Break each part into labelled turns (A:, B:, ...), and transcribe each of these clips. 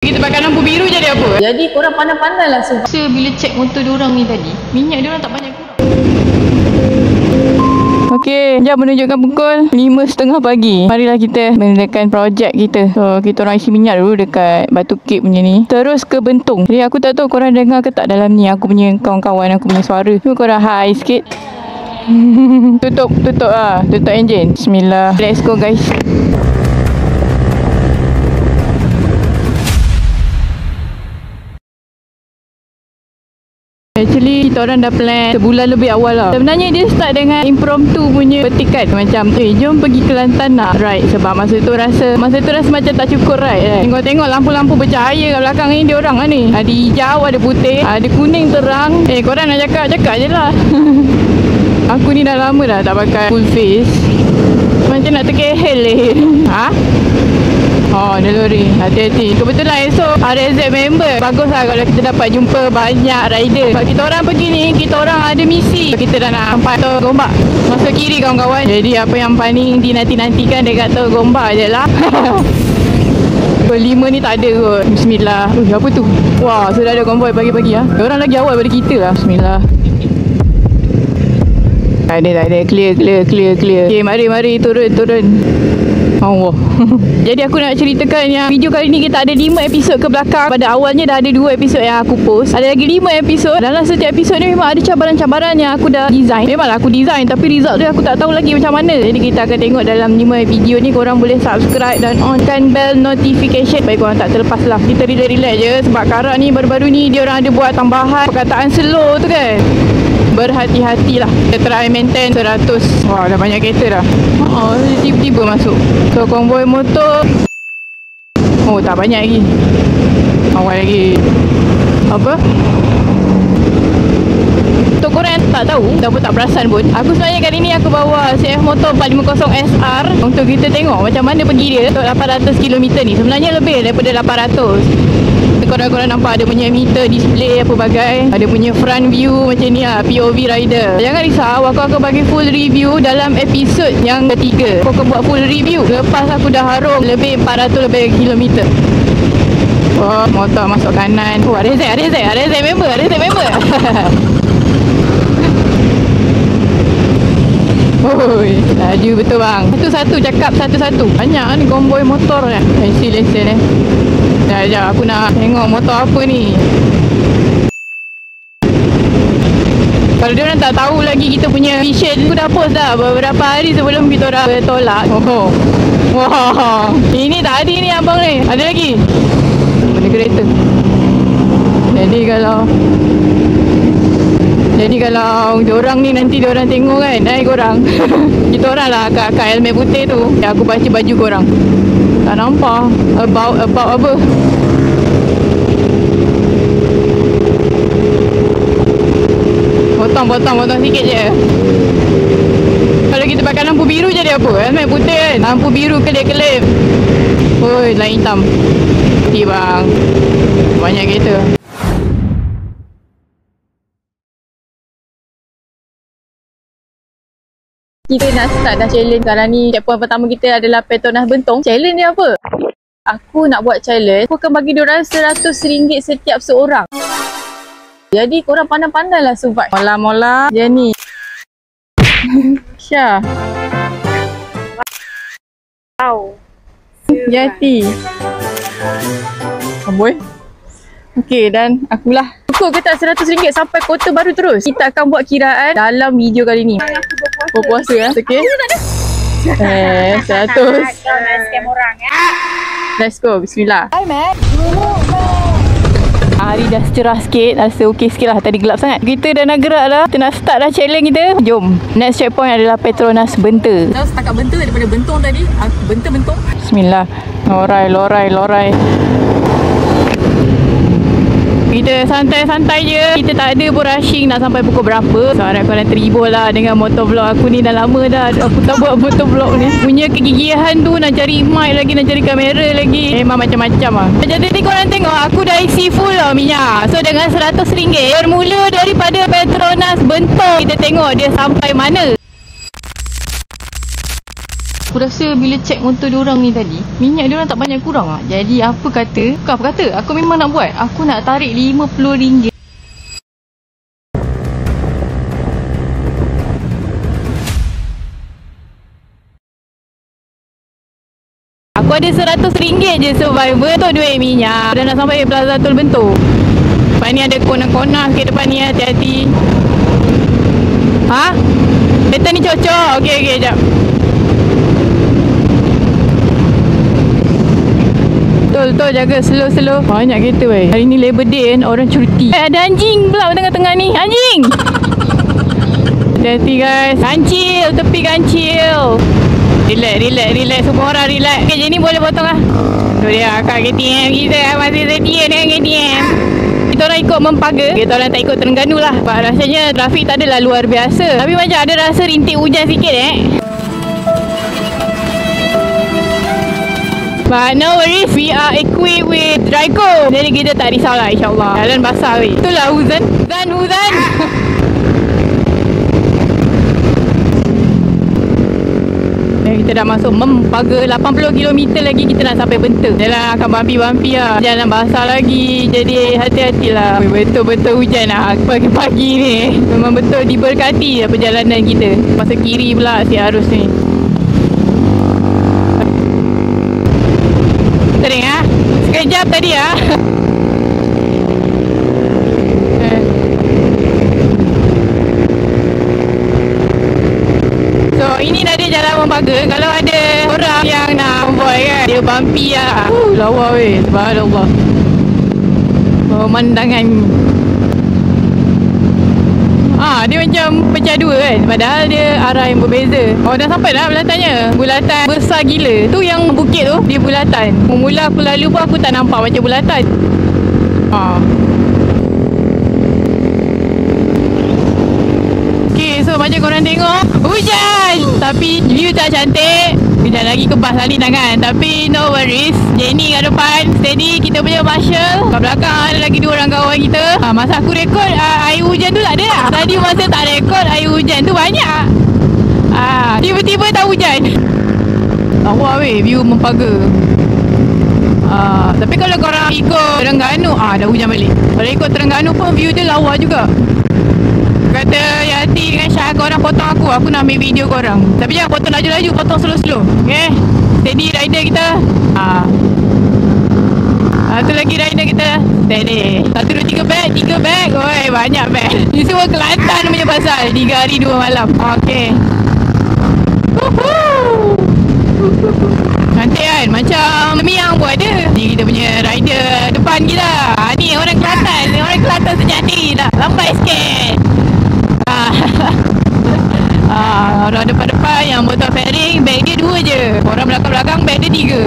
A: Kita pakai lampu biru jadi apa?
B: Jadi korang pandai-pandai lah sebab
A: Bila cek motor diorang ni tadi, minyak diorang tak banyak kurang. Okey, jom menunjukkan pukul 5.30 pagi. Marilah kita mengadakan projek kita. So, kita orang isi minyak dulu dekat Batu Kek punya ni. Terus ke Bentong. Jadi aku tak tahu korang dengar ke tak dalam ni. Aku punya kawan-kawan, aku punya suara. Cuba korang hi sikit. Tutup lah. Tutup enjin. Bismillah. Let's go guys. Actually, kita orang dah plan sebulan lebih awal lah. Sebenarnya dia start dengan impromptu punya petikan. Macam, jom pergi Kelantan nak ride. Sebab masa tu rasa macam tak cukup ride kan. Tengok lampu-lampu bercahaya kat belakang ni dia orang lah ni. Ada hijau, ada putih, ada kuning terang. Korang nak cakap je lah. Aku ni dah lama dah tak pakai full face. Macam nak terkehel leh. Ha? Oh, ada lori. Hati-hati. Kebetulan esok RZ member. Bagus lah kalau kita dapat jumpa banyak rider. Sebab kita orang pergi ni, kita orang ada misi. Kita dah nak sampai Tor Gombak. Masuk kiri kawan-kawan. Jadi apa yang paling dinanti-nantikan dekat Tor Gombak je lah. Pukul 5 ni tak ada kot. Bismillah. Apa tu? Wah, sudah ada konvoi pagi-pagi lah. Orang lagi awal pada kita lah. Bismillah. Tak ada. Clear. Okay, mari. Turun. Allah. Jadi aku nak ceritakan yang video kali ni kita ada 5 episod ke belakang. Pada awalnya dah ada 2 episod yang aku post. Ada lagi 5 episod. Dalam setiap episod ni memang ada cabaran-cabaran yang aku dah design. Memanglah aku design, tapi result dia aku tak tahu lagi macam mana. Jadi kita akan tengok dalam 5 video ni. Korang boleh subscribe dan onkan bell notification supaya korang tak terlepas lah. Kita relax je. Sebab Karak ni baru-baru ni dia orang ada buat tambahan perkataan slow tu kan. Berhati-hatilah. Kita try maintain 100. Wah, dah banyak kereta dah. Tiba-tiba masuk. So, konvoi motor. Oh, tak banyak lagi. Awal lagi. Apa? Untuk korang yang tak tahu, ataupun tak perasan pun, aku sebenarnya kali ni aku bawa CF Motor 450 SR untuk kita tengok macam mana pergi dia untuk 800 km ni. Sebenarnya lebih daripada 800. Korang nampak ada punya meter display apa bagai. Ada punya front view macam ni lah, POV rider. Jangan risau, aku akan bagi full review dalam episod yang ketiga. Aku akan buat full review lepas aku dah harum lebih 400 lebih kilometer. Oh, motor masuk kanan. Oh, ada Z member. Oi, laju betul bang. Satu-satu cakap satu-satu. Banyak ni konvoi motor ni. Lesen. Sekejap, aku nak tengok motor apa ni. Kalau dia orang tak tahu lagi kita punya vision, aku dah post dah beberapa hari sebelum kita orang bertolak. Wah, ini tak ada ni abang ni. Ada lagi. Benda kereta. Jadi kalau diorang ni nanti diorang tengok kan, korang. Kita orang lah kat helmet putih tu. Aku baca baju korang. Tak nampak. About apa? Potong sikit je. Kalau kita pakai lampu biru jadi apa? Helmet putih kan? Lampu biru kelip-kelip. Oi, lain hitam. Nanti bang. Banyak kereta. Kita nak start dah challenge. Sekarang ni checkpoint pertama kita adalah Petronas Bentong. Challenge ni apa? Aku nak buat challenge. Aku akan bagi diorang RM100 setiap seorang. Jadi korang pandai-pandai lah survive. Mola je ni. Syah. Wow. Jati. Amboi. Okey, dan akulah. Cukup ke tak RM100 sampai kota baru terus? Kita akan buat kiraan dalam video kali ni. Berpuasa ya. Okey. 100.
C: Scam orang ya.
A: Let's go. Bismillah. Hi Matt. Hari dah cerah sikit. Rasa okey sikit lah. Tadi gelap sangat. Kita dah nak gerak dah. Kita nak start dah challenge kita. Jom. Next checkpoint adalah Petronas Benter.
B: Tahu setakat Benter daripada Bentong tadi. Bentong.
A: Bismillah. Lorai. Kita santai-santai je. Kita tak ada pun rushing nak sampai pukul berapa. So harap korang terhibur lah dengan motovlog aku ni. Dah lama dah aku tak buat motovlog ni. Punya kegigihan tu nak cari mic lagi, nak cari kamera lagi. Memang macam-macam lah. Jadi korang tengok aku dah isi full lah minyak. So dengan RM100 bermula daripada Petronas Bentong. Kita tengok dia sampai mana. Aku rasa bila cek motor diorang ni tadi, minyak diorang tak banyak kurang lah. Jadi apa kata, bukan apa kata, aku memang nak buat. Aku nak tarik RM50. Aku ada RM100 je survivor tu duit minyak. Dah nak sampai Plaza Tol Bentuk. Lepas ni ada kona-kona sikit depan ni, hati-hati. Ha? Kereta ni cocok. Okey, jap. Tol jaga slow. Banyak kereta weh. Hari ni Labor Day kan, orang cuti. Ada anjing pula tengah-tengah ni. Anjing! Hati-hati guys. Kancil, tepi kancil. Relax. Semua orang relax. Okay, jadi boleh potong lah. Tu dia akak KTM kita masih setia dengan KTM. Kita orang ikut Mempaga. Kita orang tak ikut Terengganu lah. Sebab rasanya trafik tak adalah luar biasa. Tapi macam ada rasa rintik hujan sikit But no worries, we are equipped with Dryco. Jadi kita tak risaulah insyaAllah. Jalan basah weh. Itulah Huzan. Kita dah masuk Mempaga. 80km lagi kita nak sampai Bentuk. Jalan akan bumpy lah. Jalan basah lagi. Jadi hati-hatilah. Betul-betul hujan lah pagi-pagi ni. Memang betul diberkati lah perjalanan kita. Masuk kiri pula si arus ni. Sering sekejap tadi So ini tadi jalan Mempaga. Kalau ada orang yang nak convoy kan, dia bumpy lah. Lawa weh. Subhanallah. Pemandangan dia macam pecah dua kan. Padahal dia arah yang berbeza. Dah sampai dah bulatannya. Bulatan besar gila. Tu yang bukit tu, dia bulatan. Mula aku lalu pun aku tak nampak macam bulatan. Okay, so macam korang tengok, hujan. Tapi view tak cantik. Kejap lagi kebas salin tangan. Tapi no worries. Jenny kat depan steady. Kita punya Marshall. Kat belakang ada lagi 2 orang kawan kita. Masa aku rekod air hujan tu tak ada lah. Tadi masa tak rekod air hujan tu banyak. Tiba-tiba tak hujan. Lawa weh view Mempaga. Tapi kalau korang ikut Terengganu, dah hujan balik. Kalau ikut Terengganu pun view dia lawa juga. Kata Yati dengan Syah, korang potong aku nak ambil video korang. Tapi jangan potong laju-laju, potong slow-slow. Okay, steady rider kita. Satu lagi rider kita. Steady. 1, 2, 3 bag. Oi, banyak bag. Ini semua Kelantan punya pasal. 3 hari 2 malam. Okay. Cantik kan? Macam Miang buat dia. Ni kita punya rider depan kita. Ni orang Kelantan sejati. Tak lambai sikit. Orang depan-depan yang motor fairing, beg dia 2 je. Orang belakang-belakang beg dia 3.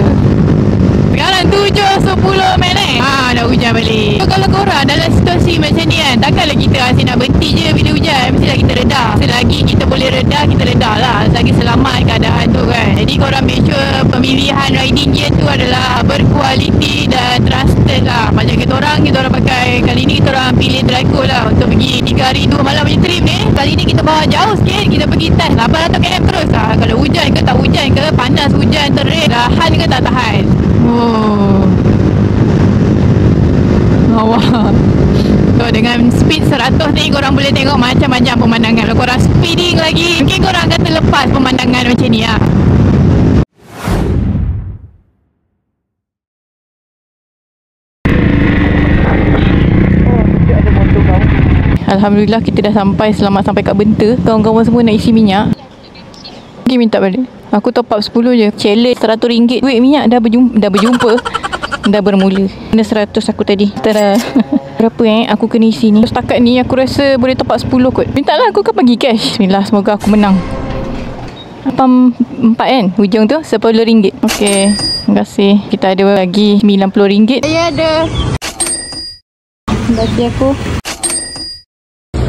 A: Sekarang 7.10 minit. Dah hujan balik. So kalau korang dalam situasi macam ni kan, takkanlah kita asyik nak berhenti je bila hujan. Mestilah kita reda. Selagi kita boleh reda, kita reda lah. Selagi selamat keadaan tu kan. Jadi korang make sure pemilihan riding gear tu adalah berkualiti dan trusted lah. Macam kita orang pakai, kali ni kita orang pilih Dryco lah untuk pergi 3 hari 2 malam punya trip ni. Kali ni kita bawa jauh sikit. Kita pergi test 800 km terus lah. Kalau hujan ke tak hujan ke, panas hujan terik, tahan ke tak tahan. Wah. So dengan speed 100 ni korang boleh tengok macam-macam pemandangan. Kalau korang speeding lagi, mungkin korang akan terlepas pemandangan macam ni lah. Alhamdulillah kita dah sampai. Selamat sampai kat Benta. Kawan-kawan semua nak isi minyak. Pergi minta balik. Aku top up 10 je. Challenge RM100. Duit minyak dah berjumpa. Dah bermula. Kena 100 aku tadi. Tada. Berapa aku kena isi ni. Setakat ni aku rasa boleh top up 10 kot. Minta lah, aku kan bagi cash. Bismillah, semoga aku menang. Pam 4 kan hujung tu RM10. Okey, terima kasih. Kita ada lagi RM90. Saya ada. Bagi aku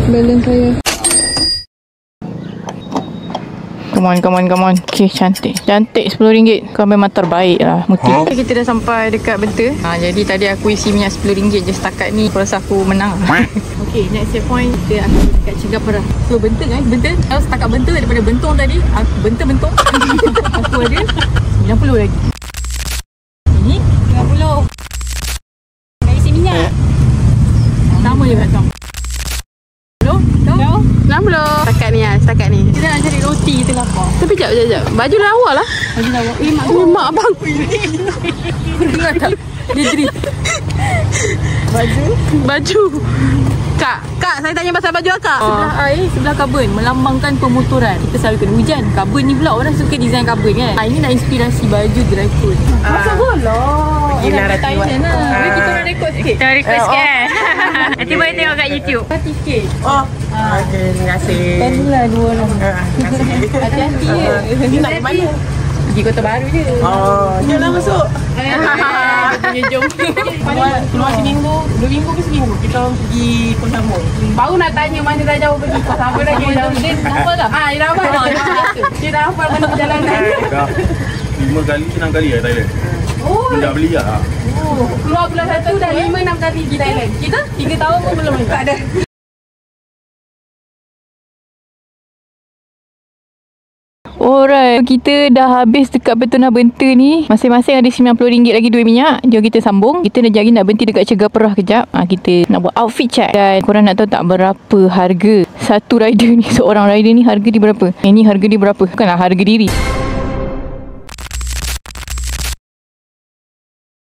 A: balance saya. Aku Come on. Okay, cantik. Cantik RM10. Kau memang terbaik lah, Muti. Okay, kita dah sampai dekat Benta. Jadi tadi aku isi minyak RM10 je setakat ni. Aku rasa aku menang. Okay, next point kita akan dekat Cegah Perah.
B: So Benta guys, Benta. Kalau setakat Benta daripada Bentong tadi, Benta Bentong. Aku ada 90 lagi. Ini 50. Nak isi minyak. Sama je kat kau. Kau?
A: 60. Setakat ni.
B: Kita nak cari roti, kita lapar.
A: Tapi jap. Baju lawa lah.
B: Baju lawa.
A: Mak abang.
B: Kau dengar tak? Dia drip.
A: Baju. Kak, saya tanya pasal baju akak.
B: Sebelah air, sebelah kabin melambangkan pemotoran. Kita selalu kena hujan. Kabin ni pula orang suka design kabin kan. Ini nak inspirasi baju dry food. Masa bola.
D: Pergilah Rati buat.
B: Boleh kita orang rekod sikit.
C: Kita request sikit. Nanti boleh tengok kat YouTube.
B: Tiket.
D: Okey, terima kasih.
B: Lah dua orang.
D: Terima kasih.
B: Hati-hati je.
D: Ni nak ke mana?
B: Pergi Kota Baru je.
D: Jomlah masuk.
A: Punya jom.
D: Keluar seminggu, 2 minggu ke seminggu kita orang pergi Pun Sambung.
A: Baru nak tanya mana dah jauh pergi. Kau sama lagi jauh. Dia hafal tak? Dia dah hafal. Dia dah hafal mana perjalanan.
E: Dah 5 kali, 6 kali lah Thailand. Dah beli lah.
A: Keluar bulan 1 dah 5-6 kali pergi Thailand. Kita 3 tahun pun belum. Tak ada. Alright, kita dah habis dekat Petuna Benta ni. Masing-masing ada RM90 lagi 2 minyak. Jom kita sambung. Kita nak jadi nak berhenti dekat Cegah Perah kejap. Kita nak buat outfit check. Dan korang nak tahu tak berapa harga satu rider ni? Seorang rider ni harga dia berapa? Ini harga dia berapa? Bukanlah harga diri.